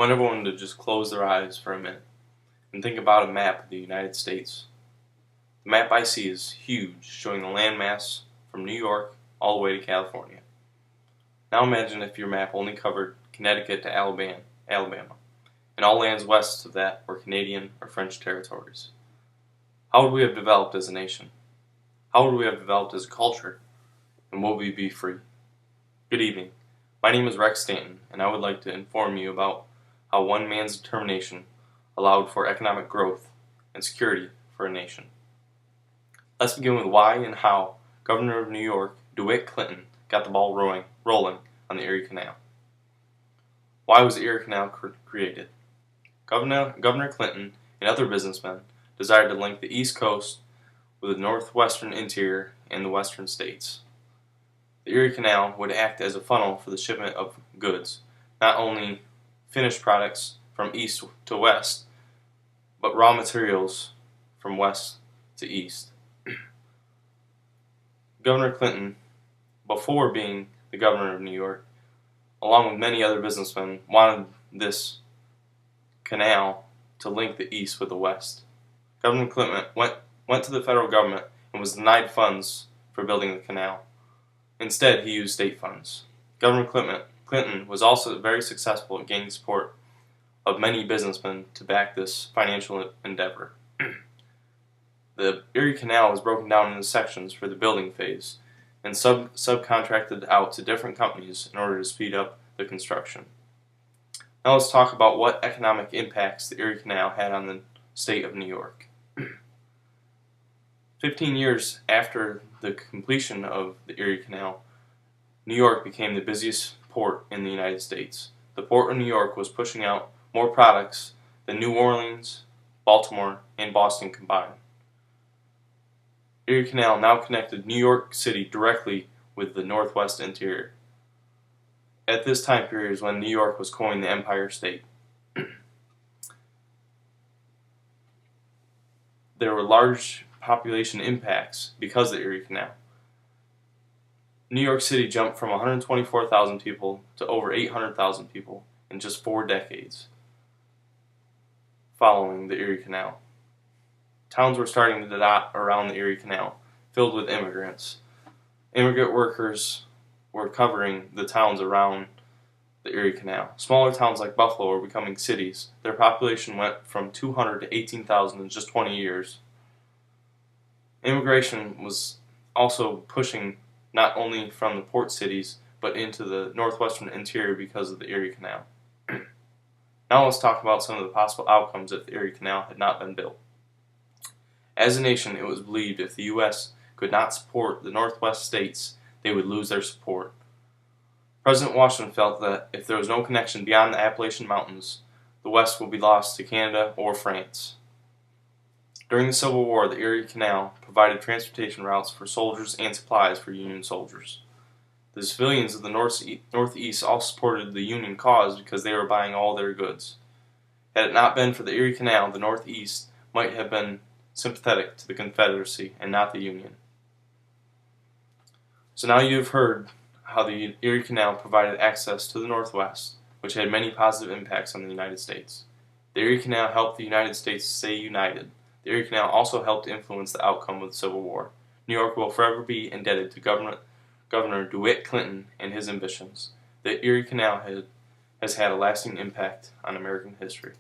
want everyone to just close their eyes for a minute and think about a map of the United States. The map I see is huge, showing the landmass from New York all the way to California. Now imagine if your map only covered Connecticut to Alabama, and all lands west of that were Canadian or French territories. How would we have developed as a nation? How would we have developed as a culture? And would we be free? Good evening. My name is Rex Stanton, and I would like to inform you about how one man's determination allowed for economic growth and security for a nation. Let's begin with why and how Governor of New York, DeWitt Clinton, got the ball rolling on the Erie Canal. Why was the Erie Canal created? Governor Clinton and other businessmen desired to link the East Coast with the northwestern interior and the western states. The Erie Canal would act as a funnel for the shipment of goods, not only finished products from east to west, but raw materials from west to east. Governor Clinton, before being the governor of New York, along with many other businessmen, wanted this canal to link the east with the west. Governor Clinton went to the federal government and was denied funds for building the canal. Instead, he used state funds. Governor Clinton was also very successful at gaining support of many businessmen to back this financial endeavor. The Erie Canal was broken down into sections for the building phase and subcontracted out to different companies in order to speed up the construction. Now let's talk about what economic impacts the Erie Canal had on the state of New York. 15 years after the completion of the Erie Canal, New York became the busiest port in the United States. The Port of New York was pushing out more products than New Orleans, Baltimore, and Boston combined. Erie Canal now connected New York City directly with the northwest interior. At this time period is when New York was coined the Empire State. There were large population impacts because of the Erie Canal. New York City jumped from 124,000 people to over 800,000 people in just 4 decades following the Erie Canal. Towns were starting to dot around the Erie Canal, filled with immigrants. Immigrant workers were covering the towns around the Erie Canal. Smaller towns like Buffalo were becoming cities. Their population went from 200 to 18,000 in just 20 years. Immigration was also pushing not only from the port cities, but into the northwestern interior because of the Erie Canal. Now let's talk about some of the possible outcomes if the Erie Canal had not been built. As a nation, it was believed if the U.S. could not support the Northwest states, they would lose their support. President Washington felt that if there was no connection beyond the Appalachian Mountains, the West would be lost to Canada or France. During the Civil War, the Erie Canal provided transportation routes for soldiers and supplies for Union soldiers. The civilians of the Northeast all supported the Union cause because they were buying all their goods. Had it not been for the Erie Canal, the Northeast might have been sympathetic to the Confederacy and not the Union. So now you have heard how the Erie Canal provided access to the Northwest, which had many positive impacts on the United States. The Erie Canal helped the United States stay united. The Erie Canal also helped influence the outcome of the Civil War. New York will forever be indebted to Governor DeWitt Clinton and his ambitions. The Erie Canal has had a lasting impact on American history.